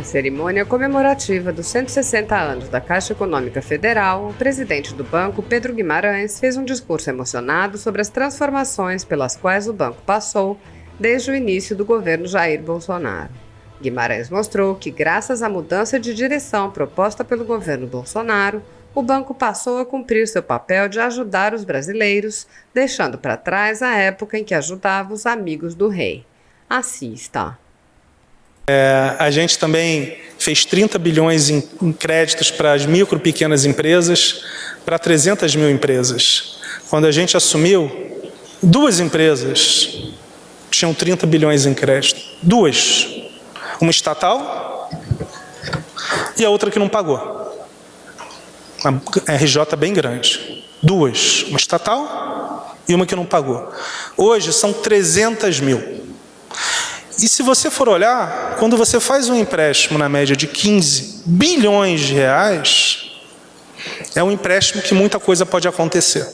cerimônia comemorativa dos 160 anos da Caixa Econômica Federal, o presidente do banco, Pedro Guimarães, fez um discurso emocionado sobre as transformações pelas quais o banco passou desde o início do governo Jair Bolsonaro. Guimarães mostrou que, graças à mudança de direção proposta pelo governo Bolsonaro, o banco passou a cumprir seu papel de ajudar os brasileiros, deixando para trás a época em que ajudava os amigos do rei. Assista. A gente também fez 30 bilhões em créditos para as micro e pequenas empresas, para 300 mil empresas. Quando a gente assumiu, 2 empresas tinham 30 bilhões em crédito. 2. Uma estatal e a outra que não pagou. Uma RJ bem grande. 2. Uma estatal e uma que não pagou. Hoje são 300 mil. E se você for olhar, quando você faz um empréstimo na média de 15 bilhões de reais, é um empréstimo que muita coisa pode acontecer.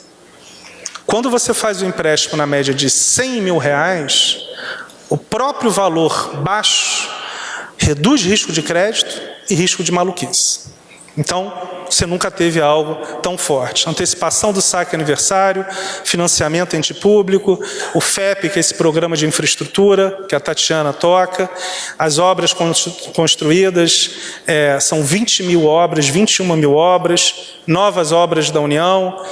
Quando você faz um empréstimo na média de 100 mil reais, o próprio valor baixo reduz risco de crédito e risco de maluquice. Então, você nunca teve algo tão forte. Antecipação do saque aniversário, financiamento ente público, o FEP, que é esse programa de infraestrutura, que a Tatiana toca, as obras construídas, são 20 mil obras, 21 mil obras, novas obras da União.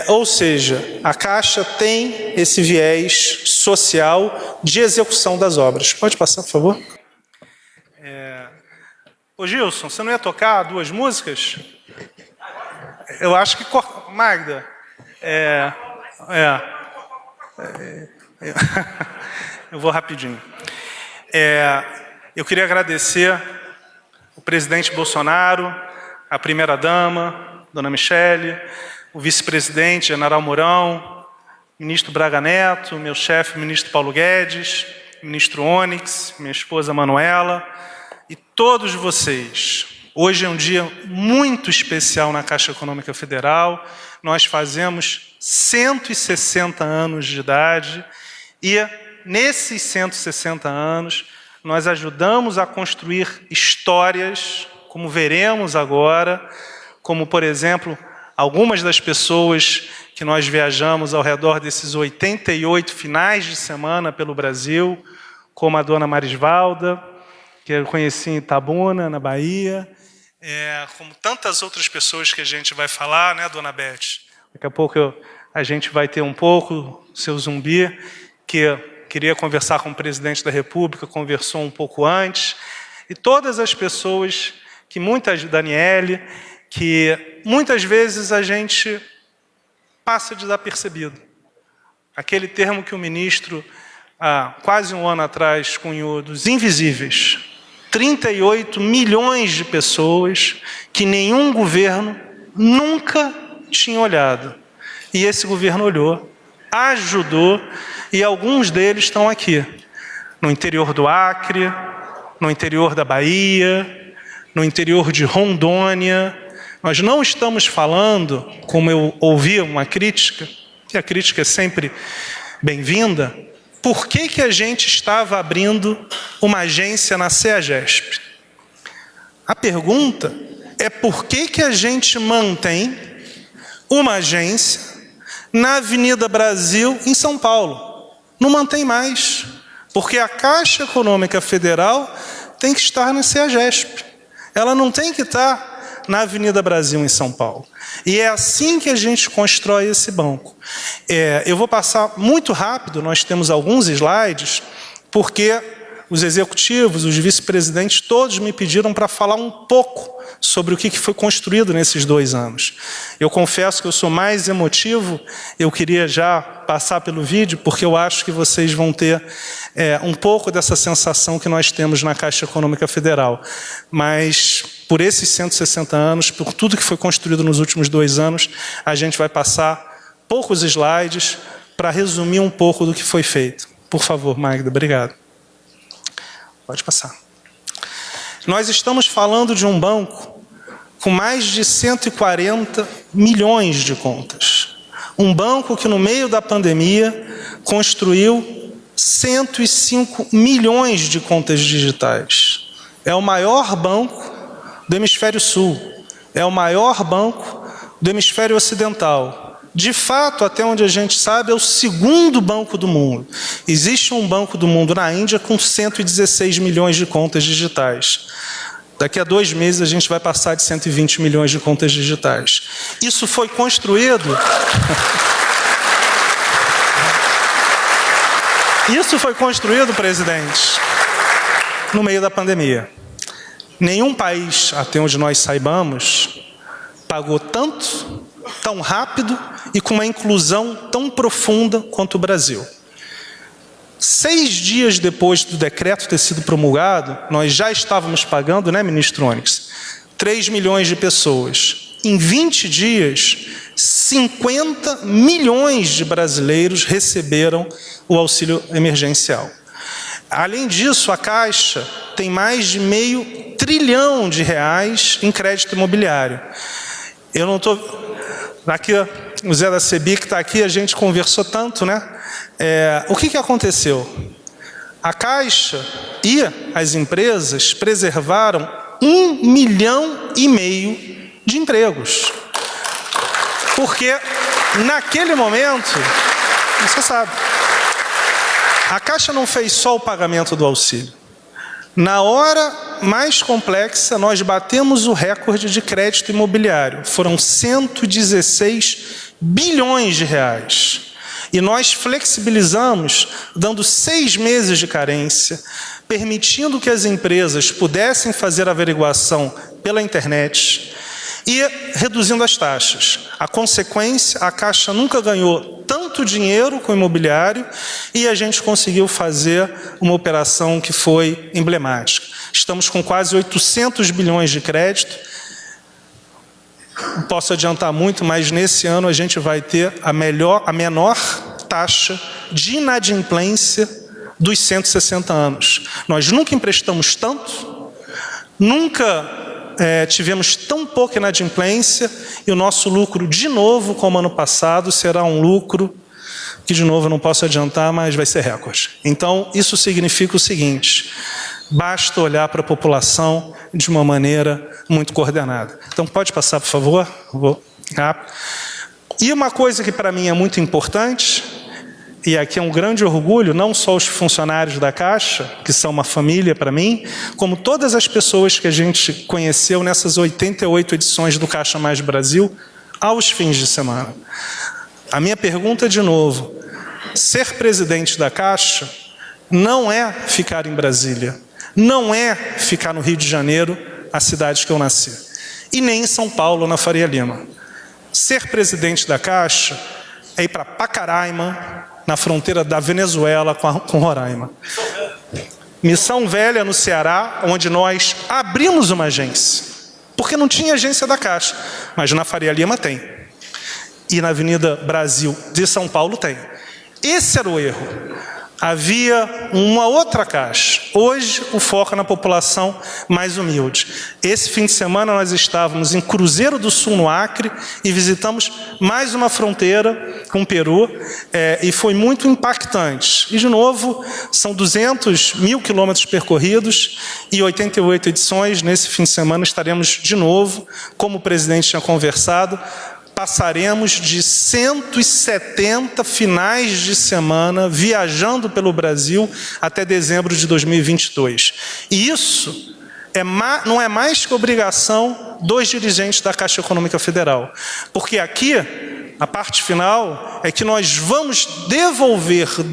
Ou seja, a Caixa tem esse viés social de execução das obras. Pode passar, por favor? Ô Gilson, você não ia tocar 2 músicas? Eu acho que... Magda, eu vou rapidinho. Eu queria agradecer o presidente Bolsonaro, a primeira-dama, dona Michele, o vice-presidente, general Mourão, ministro Braga Neto, meu chefe, ministro Paulo Guedes, ministro Onyx, minha esposa Manuela, e todos vocês. Hoje é um dia muito especial na Caixa Econômica Federal. Nós fazemos 160 anos de idade e, nesses 160 anos, nós ajudamos a construir histórias, como veremos agora, como, por exemplo, algumas das pessoas que nós viajamos ao redor desses 88 finais de semana pelo Brasil, como a dona Marisvalda, que eu conheci em Itabuna, na Bahia, como tantas outras pessoas que a gente vai falar, né, dona Beth? Daqui a pouco a gente vai ter um pouco, o seu Zumbi, que queria conversar com o presidente da República, conversou um pouco antes, e todas as pessoas, Daniele, que muitas vezes a gente passa desapercebido. Aquele termo que o ministro, há quase um ano atrás, cunhou, dos invisíveis. 38 milhões de pessoas que nenhum governo nunca tinha olhado. E esse governo olhou, ajudou, e alguns deles estão aqui, no interior do Acre, no interior da Bahia, no interior de Rondônia. Nós não estamos falando, como eu ouvi uma crítica, e a crítica é sempre bem-vinda, por que a gente estava abrindo uma agência na CEAGESP? A pergunta é por que a gente mantém uma agência na Avenida Brasil, em São Paulo. Não mantém mais, porque a Caixa Econômica Federal tem que estar na CEAGESP. Ela não tem que estar na Avenida Brasil, em São Paulo. E é assim que a gente constrói esse banco. Eu vou passar muito rápido, nós temos alguns slides, porque os executivos, os vice-presidentes, todos me pediram para falar um pouco sobre o que foi construído nesses 2 anos. Eu confesso que eu sou mais emotivo, eu queria já passar pelo vídeo, porque eu acho que vocês vão ter um pouco dessa sensação que nós temos na Caixa Econômica Federal. Mas, por esses 160 anos, por tudo que foi construído nos últimos 2 anos, a gente vai passar poucos slides para resumir um pouco do que foi feito. Por favor, Magda, obrigado. Pode passar. Nós estamos falando de um banco com mais de 140 milhões de contas. Um banco que, no meio da pandemia, construiu 105 milhões de contas digitais. é o maior banco do hemisfério sul, é o maior banco do hemisfério ocidental. De fato, até onde a gente sabe, é o segundo banco do mundo. Existe um banco do mundo na Índia com 116 milhões de contas digitais. Daqui a 2 meses a gente vai passar de 120 milhões de contas digitais. Isso foi construído... Isso foi construído, presidente, no meio da pandemia. Nenhum país, até onde nós saibamos, pagou tanto, tão rápido e com uma inclusão tão profunda quanto o Brasil. 6 dias depois do decreto ter sido promulgado, nós já estávamos pagando, né, ministro Onyx, 3 milhões de pessoas. Em 20 dias, 50 milhões de brasileiros receberam o auxílio emergencial. Além disso, a Caixa tem mais de R$500 bilhão em crédito imobiliário. Eu não estou... Aqui, o Zé da Cebic está aqui, a gente conversou tanto, né? O que aconteceu? A Caixa e as empresas preservaram 1,5 milhão de empregos. Porque, naquele momento, você sabe, a Caixa não fez só o pagamento do auxílio. Na hora mais complexa, nós batemos o recorde de crédito imobiliário. Foram 116 bilhões de reais. E nós flexibilizamos, dando 6 meses de carência, permitindo que as empresas pudessem fazer a averiguação pela internet e reduzindo as taxas. A consequência, a Caixa nunca ganhou tanto dinheiro com o imobiliário e a gente conseguiu fazer uma operação que foi emblemática. Estamos com quase 800 bilhões de crédito. Não posso adiantar muito, mas nesse ano a gente vai ter a menor taxa de inadimplência dos 160 anos. Nós nunca emprestamos tanto, nunca tivemos tão pouca inadimplência e o nosso lucro, de novo, como ano passado, será um lucro que, de novo, eu não posso adiantar, mas vai ser recorde. Então, isso significa o seguinte: basta olhar para a população de uma maneira muito coordenada. Então, pode passar, por favor? Vou rápido. E uma coisa que para mim é muito importante, e aqui é um grande orgulho, não só os funcionários da Caixa, que são uma família para mim, como todas as pessoas que a gente conheceu nessas 88 edições do Caixa Mais Brasil, aos fins de semana. A minha pergunta, de novo: ser presidente da Caixa não é ficar em Brasília, não é ficar no Rio de Janeiro, a cidade que eu nasci, e nem em São Paulo, na Faria Lima. Ser presidente da Caixa é ir para Pacaraima, na fronteira da Venezuela com Roraima. Missão Velha, no Ceará, onde nós abrimos uma agência, porque não tinha agência da Caixa, mas na Faria Lima tem. E na Avenida Brasil de São Paulo tem. Esse era o erro. Havia uma outra Caixa. Hoje, o foco é na população mais humilde. Esse fim de semana, nós estávamos em Cruzeiro do Sul, no Acre, e visitamos mais uma fronteira com o Peru, e foi muito impactante. E, de novo, são 200 mil quilômetros percorridos e 88 edições. Nesse fim de semana, estaremos de novo, como o presidente tinha conversado, passaremos de 170 finais de semana viajando pelo Brasil até dezembro de 2022. E isso não é mais que obrigação dos dirigentes da Caixa Econômica Federal. Porque aqui, a parte final, é que nós vamos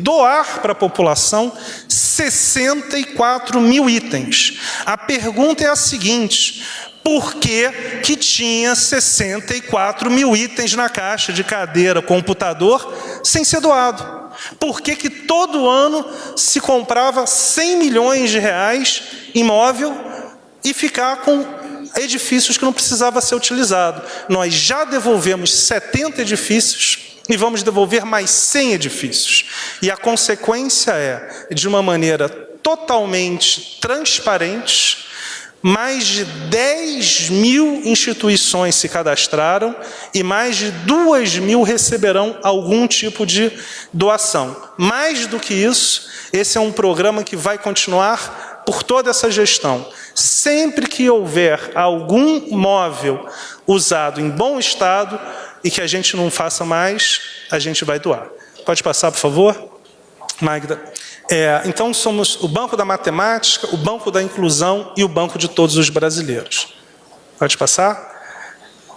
doar para a população 64 mil itens. A pergunta é a seguinte: por que tinha 64 mil itens na Caixa de cadeira, computador, sem ser doado? Por que todo ano se comprava 100 milhões de reais imóvel e ficar com edifícios que não precisava ser utilizado? Nós já devolvemos 70 edifícios e vamos devolver mais 100 edifícios. E a consequência é, de uma maneira totalmente transparente, mais de 10 mil instituições se cadastraram e mais de 2 mil receberão algum tipo de doação. Mais do que isso, esse é um programa que vai continuar por toda essa gestão. Sempre que houver algum móvel usado em bom estado e que a gente não faça mais, a gente vai doar. Pode passar, por favor, Magda? Então, somos o Banco da Matemática, o Banco da Inclusão e o Banco de todos os brasileiros. Pode passar?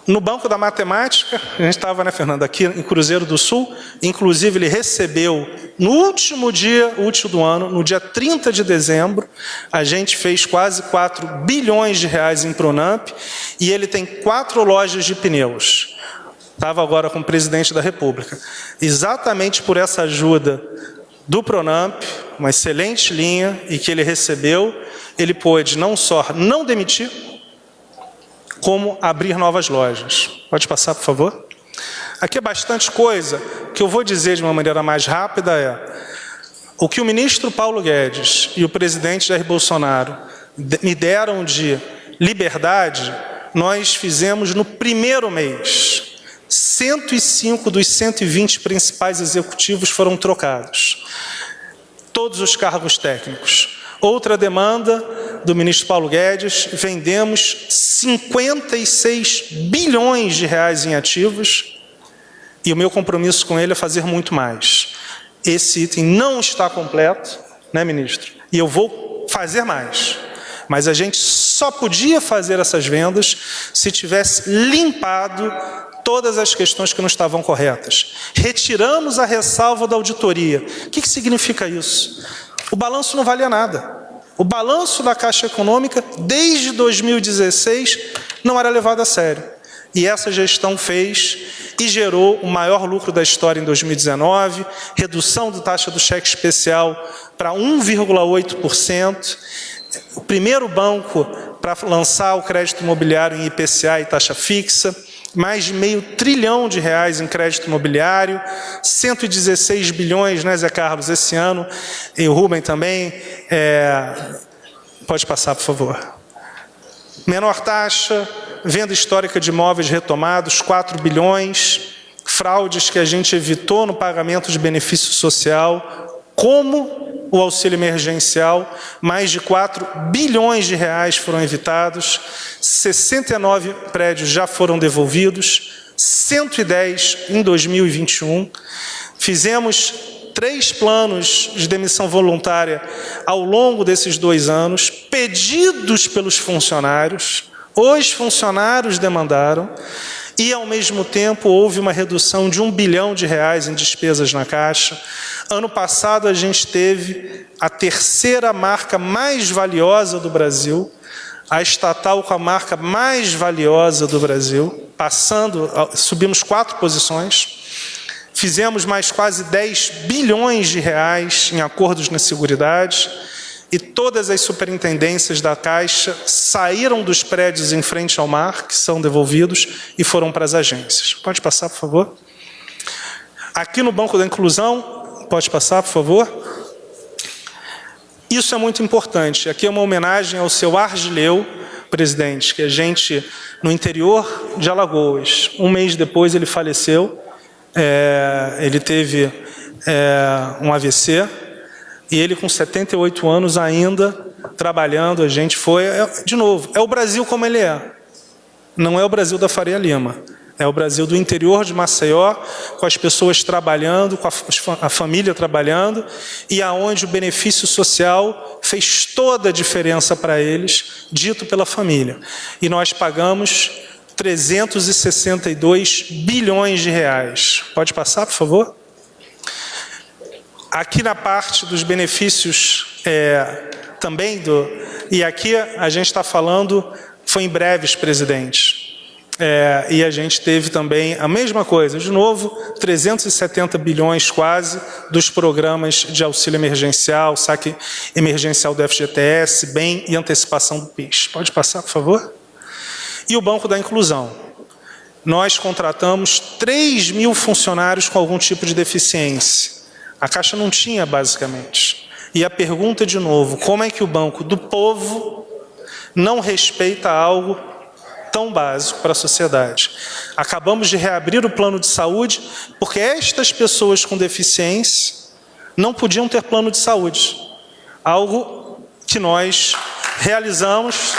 No Banco da Matemática, a gente estava, né, Fernando, aqui em Cruzeiro do Sul, inclusive ele recebeu, no último dia útil do ano, no dia 30 de dezembro, a gente fez quase 4 bilhões de reais em Pronamp, e ele tem 4 lojas de pneus. Estava agora com o presidente da República. Exatamente por essa ajuda do Pronamp, uma excelente linha, e que ele recebeu, ele pôde não só não demitir, como abrir novas lojas. Pode passar, por favor? Aqui é bastante coisa. O que eu vou dizer de uma maneira mais rápida o que o ministro Paulo Guedes e o presidente Jair Bolsonaro me deram de liberdade, nós fizemos no primeiro mês. 105 dos 120 principais executivos foram trocados. Todos os cargos técnicos. Outra demanda do ministro Paulo Guedes, vendemos 56 bilhões de reais em ativos, e o meu compromisso com ele é fazer muito mais. Esse item não está completo, né, ministro? E eu vou fazer mais. Mas a gente só podia fazer essas vendas se tivesse limpado todas as questões que não estavam corretas. Retiramos a ressalva da auditoria. O que significa isso? O balanço não valia nada. O balanço da Caixa Econômica, desde 2016, não era levado a sério. E essa gestão fez e gerou o maior lucro da história em 2019, redução da taxa do cheque especial para 1,8%, o primeiro banco para lançar o crédito imobiliário em IPCA e taxa fixa, mais de R$500 bilhão em crédito imobiliário, 116 bilhões, né, Zé Carlos, esse ano, e o Rubem também. Pode passar, por favor. Menor taxa, venda histórica de imóveis retomados, 4 bilhões, fraudes que a gente evitou no pagamento de benefício social, como o auxílio emergencial, mais de 4 bilhões de reais foram evitados, 69 prédios já foram devolvidos, 110 em 2021. Fizemos 3 planos de demissão voluntária ao longo desses 2 anos, pedidos pelos funcionários, os funcionários demandaram, e, ao mesmo tempo, houve uma redução de R$1 bilhão em despesas na Caixa. Ano passado, a gente teve a 3ª marca mais valiosa do Brasil, a estatal com a marca mais valiosa do Brasil, subimos 4 posições, fizemos mais quase 10 bilhões de reais em acordos na Seguridade, e todas as superintendências da Caixa saíram dos prédios em frente ao mar, que são devolvidos, e foram para as agências. Pode passar, por favor? Aqui no Banco da Inclusão, pode passar, por favor? Isso é muito importante. Aqui é uma homenagem ao seu Argileu, presidente, que a gente, no interior de Alagoas, um mês depois ele faleceu, ele teve um AVC, e ele, com 78 anos ainda, trabalhando, a gente foi... de novo, é o Brasil como ele é. Não é o Brasil da Faria Lima. É o Brasil do interior de Maceió, com as pessoas trabalhando, com a família trabalhando, e aonde o benefício social fez toda a diferença para eles, dito pela família. E nós pagamos 362 bilhões de reais. Pode passar, por favor? Aqui na parte dos benefícios também e aqui a gente está falando, foi em breves, presidente. E a gente teve também a mesma coisa, de novo, 370 bilhões quase dos programas de auxílio emergencial, saque emergencial do FGTS, bem e antecipação do PIS. Pode passar, por favor? E o Banco da Inclusão. Nós contratamos 3.000 funcionários com algum tipo de deficiência. A Caixa não tinha, basicamente. E a pergunta, de novo, como é que o Banco do Povo não respeita algo tão básico para a sociedade? Acabamos de reabrir o plano de saúde, porque estas pessoas com deficiência não podiam ter plano de saúde. Algo que nós realizamos,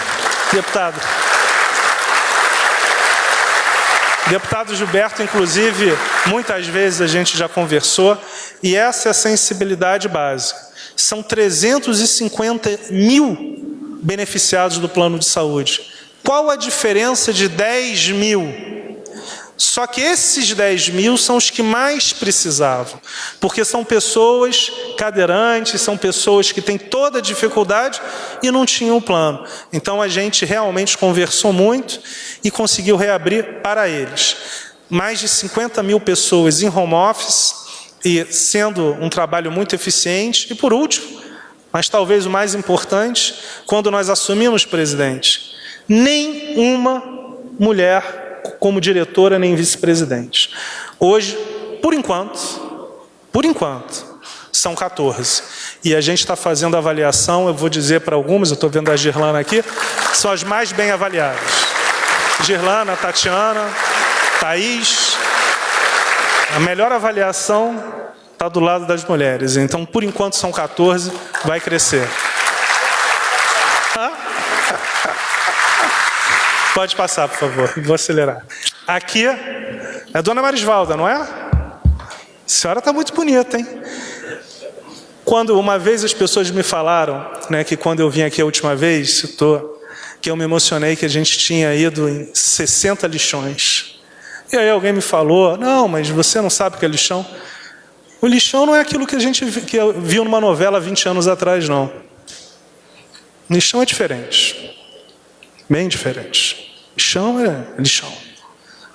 Deputado Gilberto, inclusive, muitas vezes a gente já conversou, e essa é a sensibilidade básica. São 350 mil beneficiados do plano de saúde. Qual a diferença de 10 mil? Só que esses 10 mil são os que mais precisavam, porque são pessoas cadeirantes, são pessoas que têm toda a dificuldade e não tinham plano. Então a gente realmente conversou muito e conseguiu reabrir para eles. Mais de 50 mil pessoas em home office, e sendo um trabalho muito eficiente. E por último, mas talvez o mais importante, quando nós assumimos, presidente, nenhuma mulher como diretora nem vice-presidente. Hoje, por enquanto, são 14. E a gente está fazendo avaliação, eu vou dizer para algumas, eu estou vendo a Girlana aqui, são as mais bem avaliadas. Girlana, Tatiana, Thaís. A melhor avaliação está do lado das mulheres. Então, por enquanto, são 14, vai crescer. Pode passar, por favor. Vou acelerar. Aqui é a dona Marisvalda, não é? A senhora está muito bonita, hein? Quando uma vez as pessoas me falaram, né, que quando eu vim aqui a última vez, que eu me emocionei que a gente tinha ido em 60 lixões. E aí alguém me falou, não, mas você não sabe o que é lixão? O lixão não é aquilo que a gente viu numa novela 20 anos atrás, não. Lixão é diferente. Bem diferente. Lixão é lixão.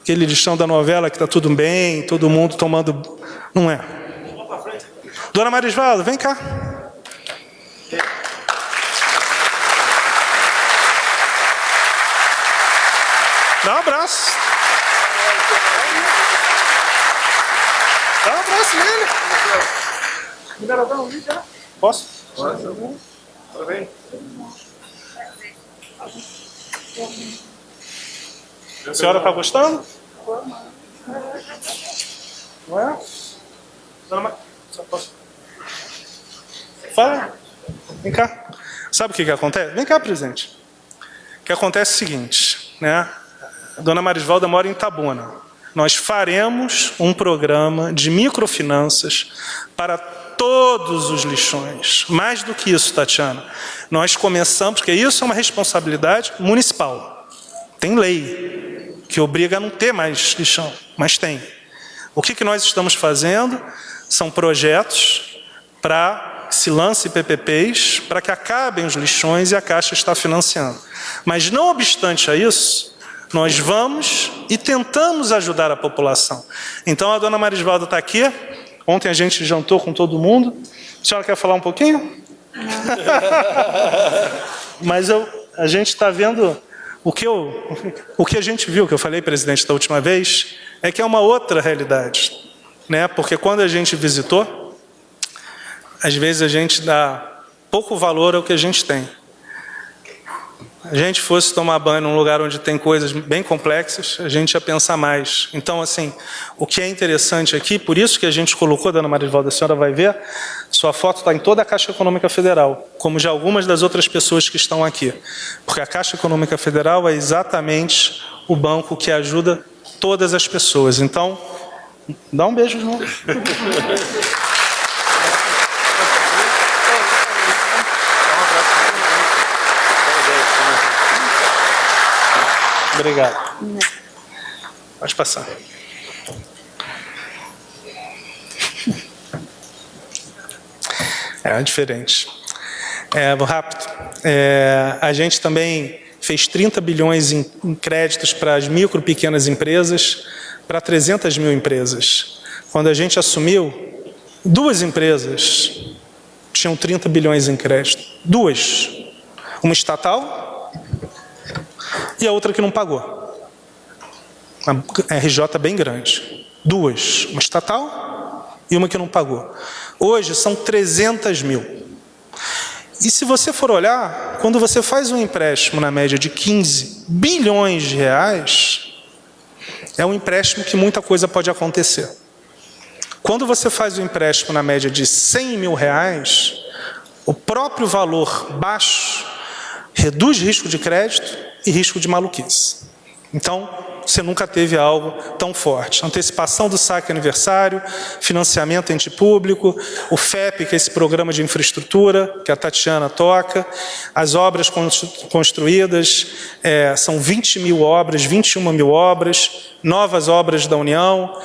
Aquele lixão da novela que está tudo bem, todo mundo tomando... Não é. Dona Marisvalda, vem cá. Dá um abraço. Dá um abraço nele. Posso? Pode. Parabéns. A senhora está gostando? Não é? Só posso... Fala. Vem cá. Sabe o que acontece? Vem cá, presidente. O que acontece é o seguinte, né? A dona Marisvalda mora em Itabuna. Nós faremos um programa de microfinanças para todos os lixões. Mais do que isso, Tatiana. Nós começamos, porque isso é uma responsabilidade municipal. Tem lei que obriga a não ter mais lixão, mas tem. O que nós estamos fazendo são projetos para que se lance PPPs, para que acabem os lixões e a Caixa está financiando. Mas não obstante a isso, nós vamos e tentamos ajudar a população. Então a dona Marisvalda está aqui. Ontem a gente jantou com todo mundo. A senhora quer falar um pouquinho? Mas a gente está vendo... O que a gente viu, que eu falei, presidente, da última vez, é que é uma outra realidade, né? Porque quando a gente visitou, às vezes a gente dá pouco valor ao que a gente tem. A gente fosse tomar banho num lugar onde tem coisas bem complexas, a gente ia pensar mais. Então, assim, o que é interessante aqui, por isso que a gente colocou, dona Marisvalda, a senhora vai ver, sua foto está em toda a Caixa Econômica Federal, como já algumas das outras pessoas que estão aqui. Porque a Caixa Econômica Federal é exatamente o banco que ajuda todas as pessoas. Então, dá um beijo de novo. Obrigado. Pode passar. É diferente. Rápido. A gente também fez 30 bilhões em créditos para as micro e pequenas empresas, para 300 mil empresas. Quando a gente assumiu, 2 empresas tinham 30 bilhões em crédito. 2. Uma estatal e a outra que não pagou. Uma RJ bem grande. 2. Uma estatal e uma que não pagou. Hoje são 300 mil. E se você for olhar, quando você faz um empréstimo na média de 15 bilhões de reais, é um empréstimo que muita coisa pode acontecer. Quando você faz um empréstimo na média de 100 mil reais, o próprio valor baixo reduz risco de crédito e risco de maluquice. Então, você nunca teve algo tão forte. Antecipação do saque aniversário, financiamento ente público, o FEP, que é esse programa de infraestrutura, que a Tatiana toca, as obras construídas, são 20 mil obras, 21 mil obras, novas obras da União.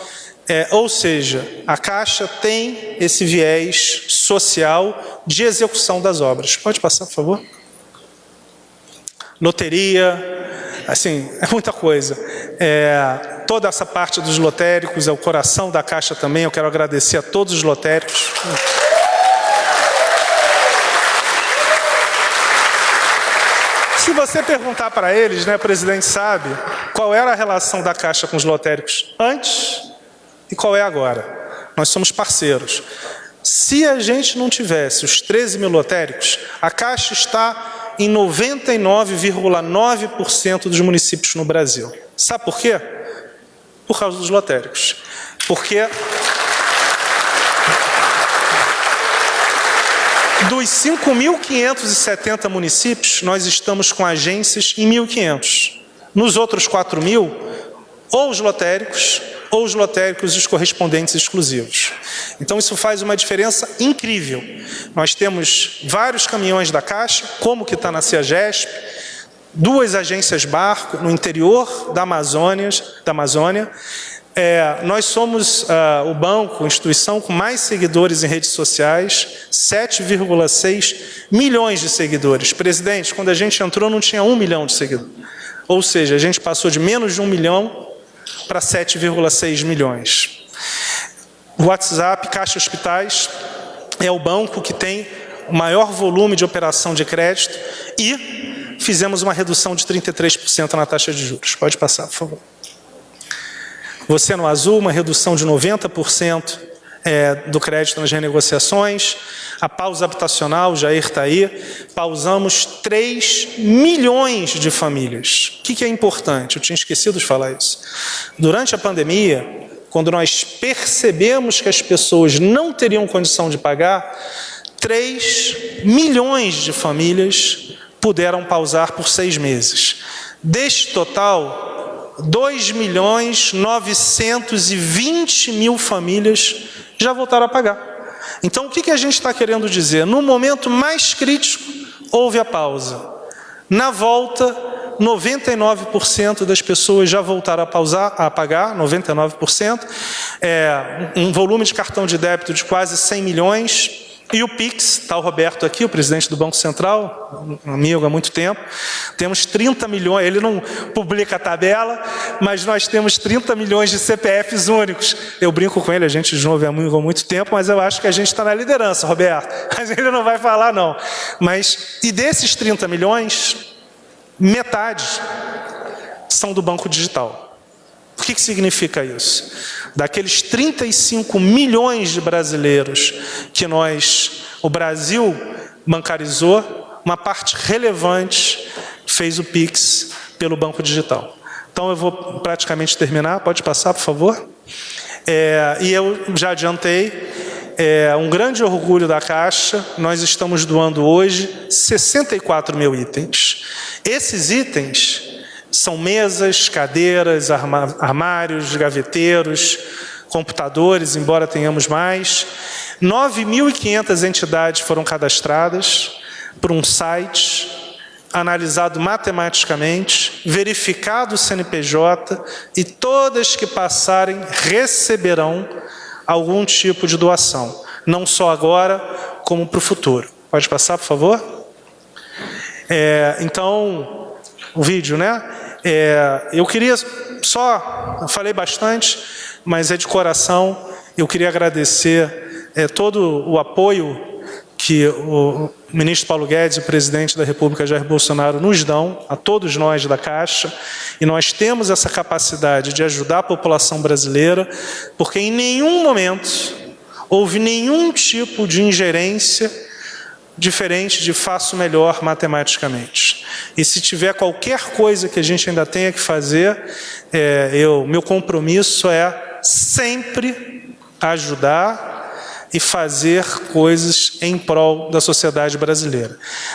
Ou seja, a Caixa tem esse viés social de execução das obras. Pode passar, por favor? Loteria, assim, é muita coisa. Toda essa parte dos lotéricos é o coração da Caixa também. Eu quero agradecer a todos os lotéricos. Se você perguntar para eles, né, o presidente sabe, qual era a relação da Caixa com os lotéricos antes e qual é agora. Nós somos parceiros. Se a gente não tivesse os 13 mil lotéricos, a Caixa está em 99,9% dos municípios no Brasil. Sabe por quê? Por causa dos lotéricos. Porque dos 5.570 municípios, nós estamos com agências em 1.500. Nos outros 4.000, ou os lotéricos e os correspondentes exclusivos. Então, isso faz uma diferença incrível. Nós temos vários caminhões da Caixa, como que está na CEAGESP, 2 agências barco no interior da Amazônia. Nós somos o banco, a instituição com mais seguidores em redes sociais, 7,6 milhões de seguidores. Presidente, quando a gente entrou não tinha 1 milhão de seguidores. Ou seja, a gente passou de menos de 1 milhão para 7,6 milhões. O WhatsApp, Caixa Hospitais, é o banco que tem o maior volume de operação de crédito e fizemos uma redução de 33% na taxa de juros. Pode passar, por favor. Você no azul, uma redução de 90% do crédito nas renegociações. A pausa habitacional, o Jair está aí, pausamos 3 milhões de famílias. O que é importante? Eu tinha esquecido de falar isso. Durante a pandemia, quando nós percebemos que as pessoas não teriam condição de pagar, 3 milhões de famílias puderam pausar por 6 meses. Deste total, 2.920.000 famílias já voltaram a pagar. Então, o que a gente está querendo dizer? No momento mais crítico, houve a pausa. Na volta, 99% das pessoas já voltaram a pagar, 99%. Um volume de cartão de débito de quase 100 milhões. E o Pix, está o Roberto aqui, o presidente do Banco Central, um amigo há muito tempo. Temos 30 milhões, ele não publica a tabela, mas nós temos 30 milhões de CPFs únicos. Eu brinco com ele, a gente de novo é amigo há muito tempo, mas eu acho que a gente está na liderança, Roberto. Mas ele não vai falar, não. E desses 30 milhões, metade são do Banco Digital. O que significa isso? Daqueles 35 milhões de brasileiros que o Brasil bancarizou, uma parte relevante fez o Pix pelo Banco Digital. Então, eu vou praticamente terminar. Pode passar, por favor? E eu já adiantei, um grande orgulho da Caixa, nós estamos doando hoje 64 mil itens. Esses itens são mesas, cadeiras, armários, gaveteiros, computadores, embora tenhamos mais. 9.500 entidades foram cadastradas por um site, analisado matematicamente, verificado o CNPJ, e todas que passarem receberão algum tipo de doação. Não só agora, como para o futuro. Pode passar, por favor? Então, o vídeo, né? Eu queria eu falei bastante, mas é de coração. Eu queria agradecer todo o apoio que o ministro Paulo Guedes e o presidente da República, Jair Bolsonaro, nos dão, a todos nós da Caixa, e nós temos essa capacidade de ajudar a população brasileira, porque em nenhum momento houve nenhum tipo de ingerência diferente de faço melhor matematicamente. E se tiver qualquer coisa que a gente ainda tenha que fazer, meu compromisso é sempre ajudar e fazer coisas em prol da sociedade brasileira.